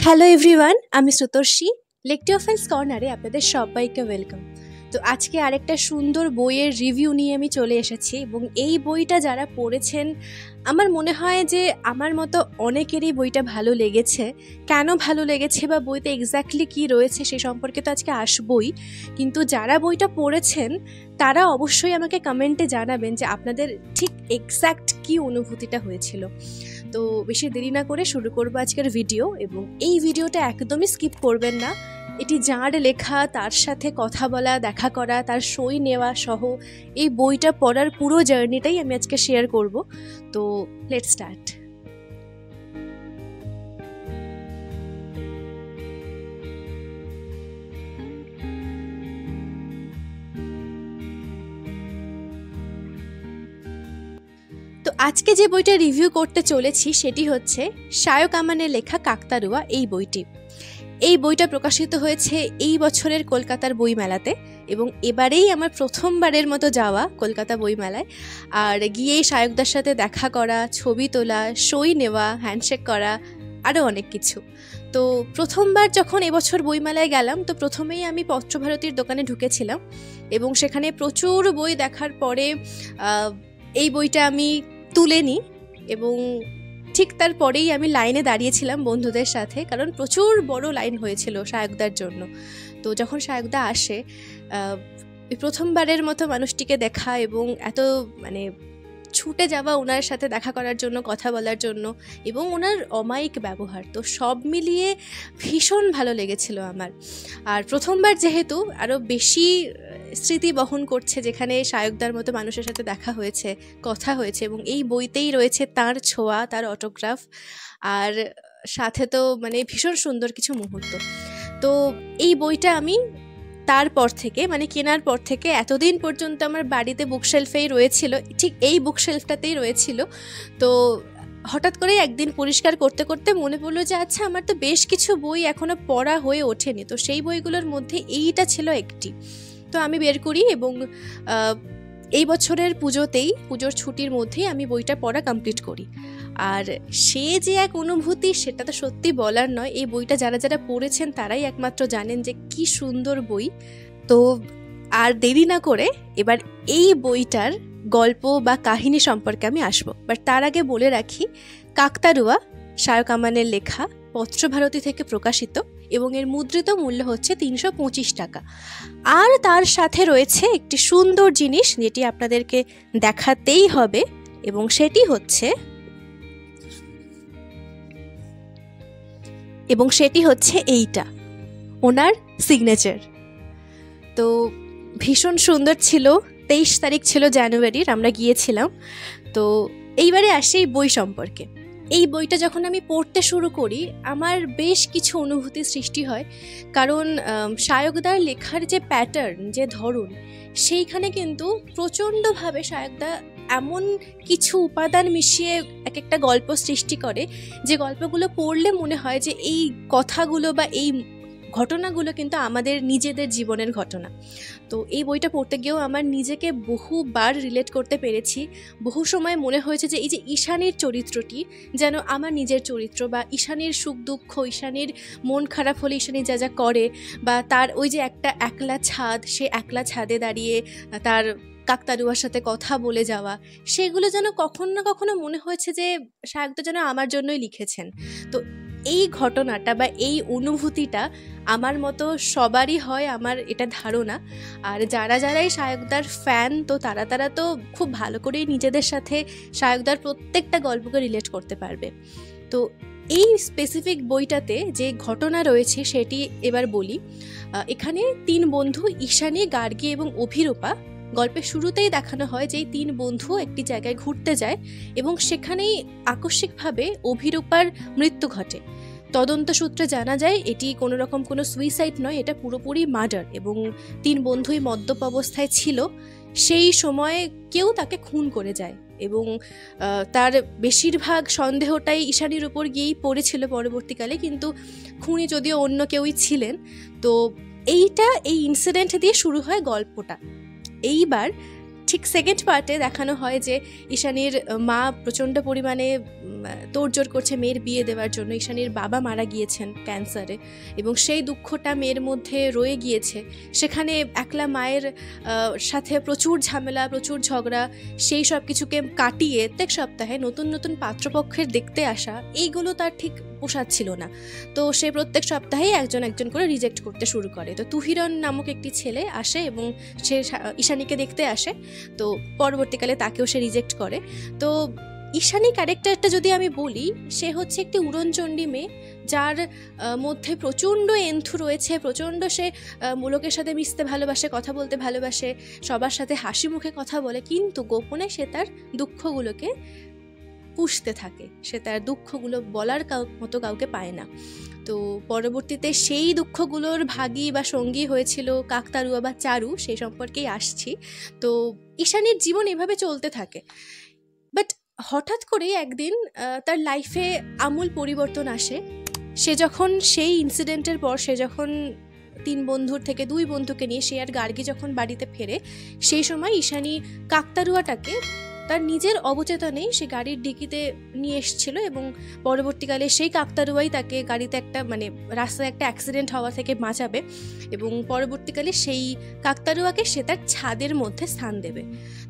Hello everyone, আমি শ্রুতর্ষী। লেকটিওফাইলস কর্নারে আপনাদের সবাইকে ওয়েলকাম। তো আজকে আরেকটা সুন্দর বইয়ের রিভিউ নিয়ে আমি চলে এসেছি এবং এই বইটা যারা পড়েছেন আমার মনে হয় যে আমার মতো অনেকেরই বইটা ভালো লেগেছে। কেন ভালো লেগেছে বা বইতে এক্স্যাক্টলি কী রয়েছে সে সম্পর্কে তো আজকে আসবই, কিন্তু যারা বইটা পড়েছেন তারা অবশ্যই আমাকে কমেন্টে জানাবেন যে আপনাদের ঠিক এক্স্যাক্ট কী অনুভূতিটা হয়েছিল। তো বেশি দেরি না করে শুরু করবো আজকের ভিডিও, এবং এই ভিডিওটা একদমই স্কিপ করবেন না। এটি যার লেখা, তার সাথে কথা বলা, দেখা করা, তার সই নেওয়া সহ এই বইটা পড়ার পুরো জার্নিটাই আমি আজকে শেয়ার করব। তো লেটস স্টার্ট। তো আজকে যে বইটা রিভিউ করতে চলেছি সেটি হচ্ছে শায়ক আমানের লেখা কাকতাড়ুয়া এই বইটি। এই বইটা প্রকাশিত হয়েছে এই বছরের কলকাতার বইমেলাতে, এবং এবারেই আমার প্রথমবারের মতো যাওয়া কলকাতা বইমেলায়, আর গিয়ে শায়কদার সাথে দেখা করা, ছবি তোলা, সই নেওয়া, হ্যান্ডশেক করা, আরও অনেক কিছু। তো প্রথমবার যখন এবছর বইমেলায় গেলাম তো প্রথমেই আমি পত্রভারতীর দোকানে ঢুকেছিলাম এবং সেখানে প্রচুর বই দেখার পরে এই বইটা আমি তুলে নিই এবং ঠিক তারপরেই আমি লাইনে দাঁড়িয়েছিলাম বন্ধুদের সাথে, কারণ প্রচুর বড় লাইন হয়েছিল শায়কদার জন্য। তো যখন শায়কদা আসে প্রথমবারের মতো মানুষটিকে দেখা এবং এত ছুটে যাওয়া ওনার সাথে দেখা করার জন্য, কথা বলার জন্য, এবং ওনার অমায়িক ব্যবহার, তো সব মিলিয়ে ভীষণ ভালো লেগেছিল আমার। আর প্রথমবার যেহেতু আরও বেশি স্মৃতি বহন করছে, যেখানে শায়কদার মতো মানুষের সাথে দেখা হয়েছে, কথা হয়েছে, এবং এই বইতেই রয়েছে তার ছোঁয়া, তার অটোগ্রাফ, আর সাথে তো ভীষণ সুন্দর কিছু মুহূর্ত। তো এই বইটা আমি তারপর থেকে কেনার পর থেকে এতদিন পর্যন্ত আমার বাড়িতে বুকশেলফেই রয়েছিল, ঠিক এই বুকশেলফটাতেই রয়েছিল। তো হঠাৎ করে একদিন পরিষ্কার করতে করতে মনে পড়লো যে আচ্ছা, আমার তো বেশ কিছু বই এখনও পড়া হয়ে ওঠেনি, তো সেই বইগুলোর মধ্যে এইটা ছিল একটি। তো আমি বের করি এবং এই বছরের পুজোর ছুটির মধ্যেই আমি বইটা পড়া কমপ্লিট করি। আর সে যে এক অনুভূতি, সেটা তো সত্যি বলার নয়। এই বইটা যারা যারা পড়েছেন তারাই একমাত্র জানেন যে কি সুন্দর বই। তো আর দেরি না করে এবার এই বইটার গল্প বা কাহিনী সম্পর্কে আমি আসবো, বাট তার আগে বলে রাখি কাকতাড়ুয়া শায়ক আমানের লেখা, পত্রভারতী থেকে প্রকাশিত, এবং এর মুদ্রিত মূল্য হচ্ছে 325 টাকা। আর তার সাথে রয়েছে একটি সুন্দর জিনিস যেটি আপনাদেরকে দেখাতেই হবে, এবং সেটি হচ্ছে এইটা, ওনার সিগনেচার। তো ভীষণ সুন্দর ছিল। 23 তারিখ ছিল জানুয়ারির, আমরা গিয়েছিলাম। তো এইবারে আসি এই বই সম্পর্কে। এই বইটা যখন আমি পড়তে শুরু করি আমার বেশ কিছু অনুভূতি সৃষ্টি হয়, কারণ শায়কদার লেখার যে প্যাটার্ন, যে ধরন, সেইখানে কিন্তু প্রচণ্ডভাবে শায়কদা এমন কিছু উপাদান মিশিয়ে এক একটা গল্প সৃষ্টি করে, যে গল্পগুলো পড়লে মনে হয় যে এই কথাগুলো বা এই ঘটনাগুলো কিন্তু আমাদের নিজেদের জীবনের ঘটনা। তো এই বইটা পড়তে গিয়েও আমার নিজেকে বহুবার রিলেট করতে পেরেছি। বহু সময় মনে হয়েছে যে এই যে ঈশানীর চরিত্রটি যেন আমার নিজের চরিত্র, বা ঈশানীর সুখ দুঃখ, ঈশানীর মন খারাপ হলে ঈশানী যা যা করে, বা তার ওই যে একটা একলা ছাদ, সে একলা ছাদে দাঁড়িয়ে তার কাকতাড়ুয়ার সাথে কথা বলে যাওয়া, সেগুলো যেন কখনো না কখনো মনে হয়েছে যে শায়কদা যেন আমার জন্যই লিখেছেন। তো এই ঘটনাটা বা এই অনুভূতিটা আমার মতো সবারই হয়, আমার এটা ধারণা। আর যারা যারাই শায়কদার ফ্যান, তো তারা তো খুব ভালো করেই নিজেদের সাথে শায়কদার প্রত্যেকটা গল্পকে রিলেট করতে পারবে। তো এই স্পেসিফিক বইটাতে যে ঘটনা রয়েছে সেটি এবার বলি। এখানে 3 বন্ধু ঈশানী, গার্গী এবং অভিরূপা, গল্পের শুরুতেই দেখানো হয় যে এই 3 বন্ধু একটি জায়গায় ঘুরতে যায় এবং সেখানেই আকস্মিকভাবে অভিরূপার মৃত্যু ঘটে। তদন্ত সূত্রে জানা যায় এটি কোনো রকম কোনো সুইসাইড নয়, এটা পুরোপুরি মার্ডার, এবং 3 বন্ধুই মদ্যপ অবস্থায় ছিল। সেই সময় কেউ তাকে খুন করে যায়, এবং তার বেশিরভাগ সন্দেহটাই ঈশানীর উপর গিয়েই পড়েছিল পরবর্তীকালে, কিন্তু খুনি যদিও অন্য কেউই ছিলেন। তো এই ইনসিডেন্ট দিয়ে শুরু হয় গল্পটা। এইবার ঠিক সেকেন্ড পার্টে দেখানো হয় যে ঈশানীর মা প্রচণ্ড পরিমাণে তোড়জোড় করছে মেয়ের বিয়ে দেওয়ার জন্য। ঈশানীর বাবা মারা গিয়েছেন ক্যান্সারে এবং সেই দুঃখটা মেয়ের মধ্যে রয়ে গিয়েছে। সেখানে একলা মায়ের সাথে প্রচুর ঝামেলা, প্রচুর ঝগড়া, সেই সব কিছুকে কাটিয়ে প্রত্যেক সপ্তাহে নতুন নতুন পাত্রপক্ষের দেখতে আসা, এইগুলো তার ঠিক পোষাচ্ছিল না। তো সে প্রত্যেক সপ্তাহেই একজন একজন করে রিজেক্ট করতে শুরু করে। তো তুহিরন নামক একটি ছেলে আসে এবং সে ঈশানীকে দেখতে আসে। তো পরবর্তীকালে তাকেও সে রিজেক্ট করে। তো ঈশানী ক্যারেক্টারটা যদি আমি বলি, সে হচ্ছে একটি উড়নচণ্ডী মেয়ে, যার মধ্যে প্রচণ্ড এন্থু রয়েছে, প্রচণ্ড সে লোকের সাথে মিশতে ভালোবাসে, কথা বলতে ভালোবাসে, সবার সাথে হাসি মুখে কথা বলে, কিন্তু গোপনে সে তার দুঃখগুলোকে পুষতে থাকে। সে তার দুঃখগুলো বলার মতো কাউকে পায় না। তো পরবর্তীতে সেই দুঃখগুলোর ভাগী বা সঙ্গী হয়েছিল কাকতাড়ুয়া বা চারু, সেই সম্পর্কেই আসছি। তো ঈশানীর জীবন এভাবে চলতে থাকে। বাট হঠাৎ করে একদিন তার লাইফে আমূল পরিবর্তন আসে। সে যখন সেই ইনসিডেন্টের পর সে যখন 3 বন্ধুর থেকে 2 বন্ধুকে নিয়ে সে আর গার্গী যখন বাড়িতে ফেরে, সেই সময় ঈশানী কাকতাড়ুয়াটাকে তার নিজের অবচেতনেই সে গাড়ির ডিকিতে নিয়ে এসেছিল এবং পরবর্তীকালে সেই কাকতাড়ুয়াই তাকে গাড়িতে একটা রাস্তায় একটা অ্যাক্সিডেন্ট হওয়া থেকে বাঁচাবে এবং পরবর্তীকালে সেই কাকতাড়ুয়াকে সে তার ছাদের মধ্যে স্থান দেবে।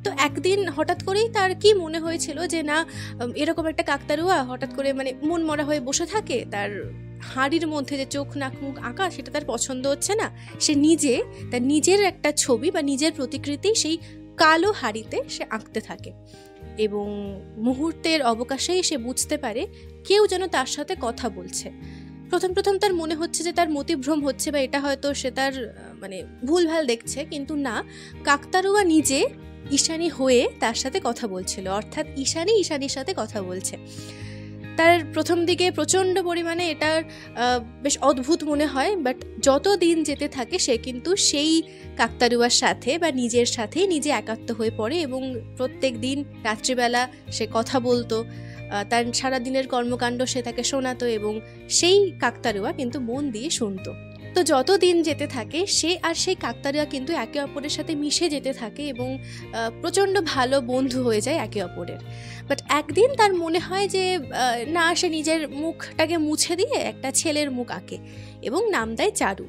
তো একদিন হঠাৎ করেই তার কি মনে হয়েছিল যে না, এরকম একটা কাকতাড়ুয়া হঠাৎ করে মন মরা হয়ে বসে থাকে, তার হাঁড়ির মধ্যে যে চোখ নাক মুখ আঁকা সেটা তার পছন্দ হচ্ছে না। সে তার নিজের একটা ছবি বা নিজের প্রতিকৃতি সেই কালো হাড়িতে সে আঁকতে থাকে এবং মুহূর্তের অবকাশেই সে বুঝতে পারে কেউ যেন তার সাথে কথা বলছে। প্রথম তার মনে হচ্ছে যে তার মতিভ্রম হচ্ছে বা এটা হয়তো সে তার ভুলভাল দেখছে, কিন্তু না, কাকতাড়ুয়া নিজে ঈশানী হয়ে তার সাথে কথা বলছিল, অর্থাৎ ঈশানীর সাথে কথা বলছে। তার প্রথম দিকে প্রচণ্ড পরিমাণে এটার বেশ অদ্ভুত মনে হয়, বাট যত দিন যেতে থাকে সে কিন্তু সেই কাকতাড়ুয়ার সাথে বা নিজের সাথে নিজে একাত্ম হয়ে পড়ে এবং প্রত্যেক দিন রাত্রিবেলা সে কথা বলতো, তার সারাদিনের কর্মকাণ্ড সে তাকে শোনাতো এবং সেই কাকতাড়ুয়া কিন্তু মন দিয়ে শুনতো। তো যত দিন যেতে থাকে সে আর সেই কাকতাড়ুয়া কিন্তু একে অপরের সাথে মিশে যেতে থাকে এবং প্রচণ্ড ভালো বন্ধু হয়ে যায় একে অপরের। বাট একদিন তার মনে হয় যে না, সে নিজের মুখটাকে মুছে দিয়ে একটা ছেলের মুখ আঁকে এবং নাম দেয় চারু।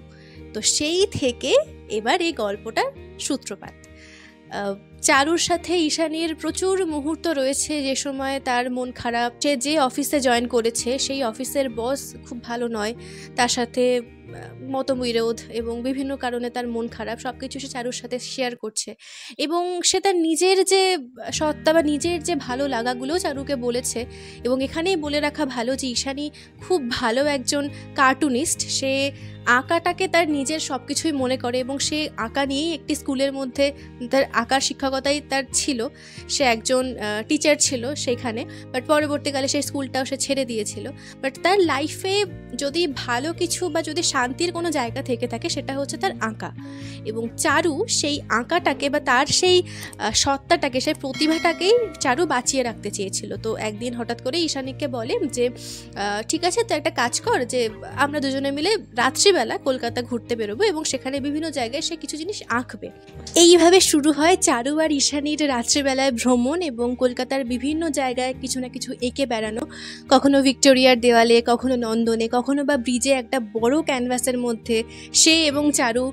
তো সেই থেকে এবার এই গল্পটার সূত্রপাত। চারুর সাথে ঈশানীর প্রচুর মুহূর্ত রয়েছে যে সময় তার মন খারাপ। সে যে অফিসে জয়েন করেছে সেই অফিসের বস খুব ভালো নয়, তার সাথে মতবিরোধ এবং বিভিন্ন কারণে তার মন খারাপ, সব কিছু সে চারুর সাথে শেয়ার করছে এবং সে তার নিজের যে সত্তা বা নিজের যে ভালো লাগাগুলো চারুকে বলেছে। এবং এখানেই বলে রাখা ভালো যে ঈশানী খুব ভালো একজন কার্টুনিস্ট। সে আঁকাটাকে তার নিজের সব কিছুই মনে করে এবং সে আঁকা নিয়েই একটি স্কুলের মধ্যে তার আঁকার শিক্ষকতাই তার ছিল। সে একজন টিচার ছিল সেখানে, বাট পরবর্তীকালে সেই স্কুলটাও সে ছেড়ে দিয়েছিল। বাট তার লাইফে যদি ভালো কিছু বা যদি শান্তির কোনো জায়গা থেকে থাকে সেটা হচ্ছে তার আঁকা। এবং চারু সেই আঁকাটাকে বা তার সেই সত্তাটাকে, সেই প্রতিভাটাকেই চারু বাঁচিয়ে রাখতে চেয়েছিল। তো একদিন হঠাৎ করে ঈশানীকে বলে যে ঠিক আছে, তো একটা কাজ কর, যে আমরা দুজনে মিলে রাত্রিবেলা কলকাতা ঘুরতে বেরোবো এবং সেখানে বিভিন্ন জায়গায় সে কিছু জিনিস আঁকবে। এইভাবে শুরু হয় চারু আর ঈশানীর রাত্রিবেলায় ভ্রমণ এবং কলকাতার বিভিন্ন জায়গায় কিছু না কিছু এঁকে বেড়ানো, কখনো ভিক্টোরিয়ার দেওয়ালে, কখনো নন্দনে, কখনো বা ব্রিজে একটা বড় ক্যানভাসের মধ্যে সে এবং চারু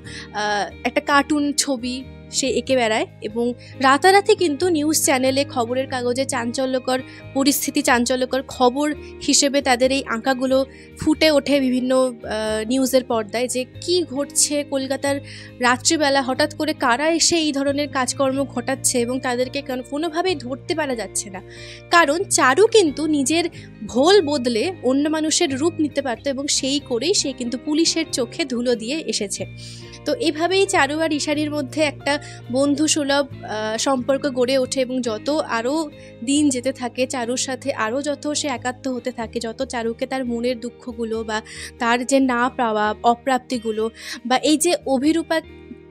একটা কার্টুন ছবি সে এঁকে বেড়ায়। এবং রাতারাতি কিন্তু নিউজ চ্যানেলে, খবরের কাগজে চাঞ্চল্যকর পরিস্থিতি, চাঞ্চল্যকর খবর হিসেবে তাদের এই আঁকাগুলো ফুটে ওঠে বিভিন্ন নিউজের পর্দায়, যে কি ঘটছে কলকাতার রাত্রিবেলা, হঠাৎ করে কারা এসে এই ধরনের কাজকর্ম ঘটাচ্ছে এবং তাদেরকে কোনোভাবেই ধরতে পারা যাচ্ছে না। কারণ চারু কিন্তু নিজের ভোল বদলে অন্য মানুষের রূপ নিতে পারতো এবং সেই করেই সে কিন্তু পুলিশের চোখে ধুলো দিয়ে এসেছে। তো এভাবেই চারু আর ঈশানীর মধ্যে একটা বন্ধুসুলভ সম্পর্ক গড়ে ওঠে এবং যত আরও দিন যেতে থাকে চারুর সাথে আরও যত সে একাত্ম হতে থাকে, যত চারুকে তার মনের দুঃখগুলো বা তার যে না পাওয়া অপ্রাপ্তিগুলো বা এই যে অভিরূপা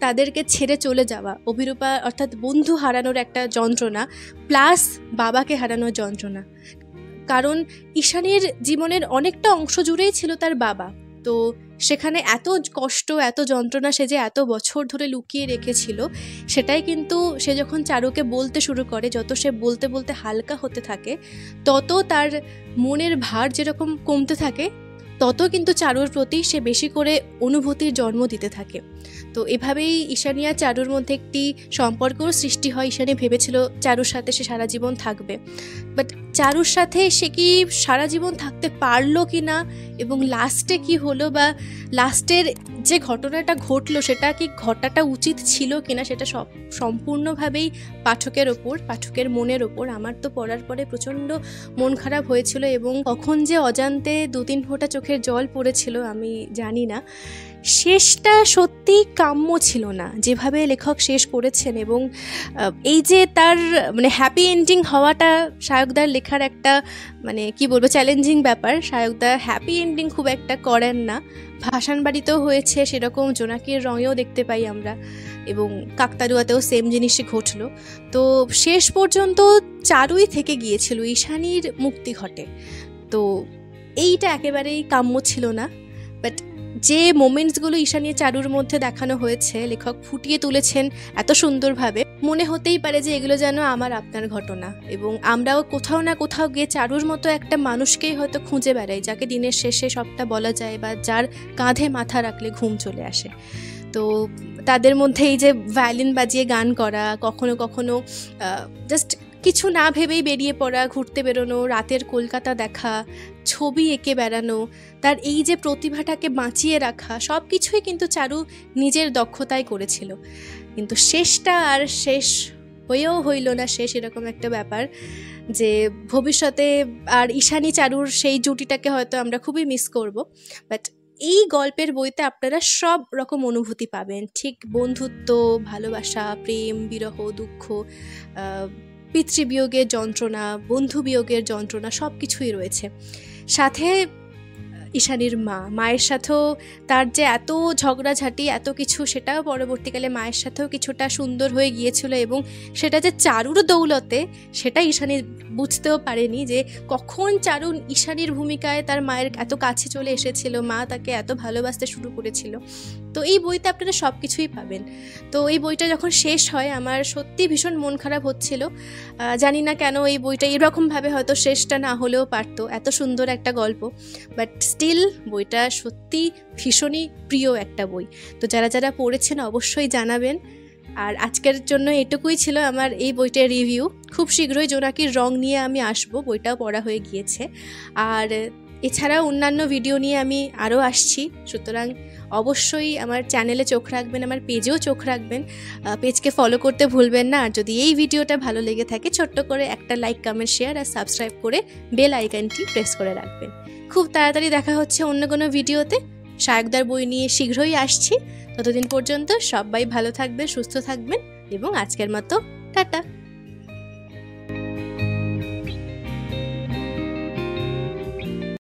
তাদেরকে ছেড়ে চলে যাওয়া, অভিরূপা অর্থাৎ বন্ধু হারানোর একটা যন্ত্রণা প্লাস বাবাকে হারানোর যন্ত্রণা, কারণ ঈশানীর জীবনের অনেকটা অংশ জুড়েই ছিল তার বাবা। তো সেখানে এত কষ্ট, এত যন্ত্রণা সে যে এত বছর ধরে লুকিয়ে রেখেছিল, সেটাই কিন্তু সে যখন চারুকে বলতে শুরু করে, যত সে বলতে বলতে হালকা হতে থাকে, তত তার মনের ভার যেরকম কমতে থাকে, তত কিন্তু চারুর প্রতি সে বেশি করে অনুভূতির জন্ম দিতে থাকে। তো এভাবেই ঈশানী আর চারুর মধ্যে একটি সম্পর্কর সৃষ্টি হয়। ঈশানী ভেবেছিল চারুর সাথে সে সারা জীবন থাকবে, বাট চারুর সাথে সে কি সারা জীবন থাকতে পারলো কি না, এবং লাস্টে কি হলো, বা লাস্টের যে ঘটনাটা ঘটলো সেটা কি ঘটাটা উচিত ছিল কিনা, সেটা সম্পূর্ণভাবেই পাঠকের ওপর, পাঠকের মনের ওপর। আমার তো পড়ার পরে প্রচণ্ড মন খারাপ হয়েছিল, এবং কখন যে অজান্তে 2-3 ফোঁটা চোখের জল পড়েছিল আমি জানি না। শেষটা সত্যি কাম্য ছিল না যেভাবে লেখক শেষ করেছেন, এবং এই যে তার মানে হ্যাপি এন্ডিং হওয়াটা সায়কদার লেখার একটা মানে কি বলবো চ্যালেঞ্জিং ব্যাপার। সায়কদা হ্যাপি এন্ডিং খুব একটা করেন না। ভাসান বাড়িতেও হয়েছে সেরকম, জোনাকির রঙেও দেখতে পাই আমরা, এবং কাকতাড়ুয়াতেও সেম জিনিসই ঘটলো। তো শেষ পর্যন্ত চারুই থেকে গিয়েছিল, ঈশানীর মুক্তি ঘটে। তো এইটা একেবারেই কাম্য ছিল না। বাট যে মোমেন্টসগুলো ঈশানী চারুর মধ্যে দেখানো হয়েছে, লেখক ফুটিয়ে তুলেছেন এত সুন্দরভাবে, মনে হতেই পারে যে এগুলো যেন আমার আপনার ঘটনা, এবং আমরাও কোথাও না কোথাও গিয়ে চারুর মতো একটা মানুষকেই হয়তো খুঁজে বেড়াই, যাকে দিনের শেষে সবটা বলা যায়, বা যার কাঁধে মাথা রাখলে ঘুম চলে আসে। তো তাদের মধ্যে এই যে ভায়োলিন বাজিয়ে গান করা, কখনো কখনো জাস্ট কিছু না ভেবেই বেরিয়ে পড়া, ঘুরতে বেরোনো, রাতের কলকাতা দেখা, ছবি এঁকে বেড়ানো, তার এই যে প্রতিভাটাকে বাঁচিয়ে রাখা, সব কিছুই কিন্তু চারু নিজের দক্ষতায় করেছিল। কিন্তু শেষটা আর শেষ হয়েও হইল না শেষ, এরকম একটা ব্যাপার যে ভবিষ্যতে আর ঈশানী চারুর সেই জুটিটাকে হয়তো আমরা খুবই মিস করব। বাট এই গল্পের বইতে আপনারা সব রকম অনুভূতি পাবেন, ঠিক বন্ধুত্ব, ভালোবাসা, প্রেম, বিরহ, দুঃখ, পিতৃবিয়োগের যন্ত্রণা, বন্ধু বিয়োগের যন্ত্রণা, সব কিছুই রয়েছে। সাথে ঈশানীর মায়ের সাথেও তার যে এত ঝগড়াঝাটি, এত কিছু, সেটাও পরবর্তীকালে মায়ের সাথেও কিছুটা সুন্দর হয়ে গিয়েছিল, এবং সেটা যে চারুর দৌলতে, সেটা ঈশানী বুঝতেও পারেনি যে কখন চারু ঈশানীর ভূমিকায় তার মায়ের এত কাছে চলে এসেছিল, মা তাকে এত ভালোবাসতে শুরু করেছিল। তো এই বইতে আপনারা সব কিছুই পাবেন। তো এই বইটা যখন শেষ হয় আমার সত্যি ভীষণ মন খারাপ হচ্ছিল। জানি না কেন এই বইটা এরকমভাবে হয়তো শেষটা না হলেও পারতো, এত সুন্দর একটা গল্প। বাট স্টিল বইটা সত্যি ভীষণই প্রিয় একটা বই। তো যারা যারা পড়েছেন অবশ্যই জানাবেন। আর আজকের জন্য এটুকুই ছিল আমার এই বইটার রিভিউ। খুব শীঘ্রই জোনাকির রং নিয়ে আমি আসবো, বইটাও পড়া হয়ে গিয়েছে। আর এছাড়াও অন্যান্য ভিডিও নিয়ে আমি আরও আসছি, সুতরাং অবশ্যই আমার চ্যানেলে চোখ রাখবেন, আমার পেজেও চোখ রাখবেন। পেজকে ফলো করতে ভুলবেন না। আর যদি এই ভিডিওটা ভালো লেগে থাকে, ছোট্ট করে একটা লাইক, কমেন্ট, শেয়ার আর সাবস্ক্রাইব করে বেল আইকনটি প্রেস করে রাখবেন। খুব তাড়াতাড়ি দেখা হচ্ছে অন্য কোনো ভিডিওতে। সায়কদার বই নিয়ে শীঘ্রই আসছি। ততদিন পর্যন্ত সবাই ভালো থাকবেন, সুস্থ থাকবেন, এবং আজকের মতো টাটা।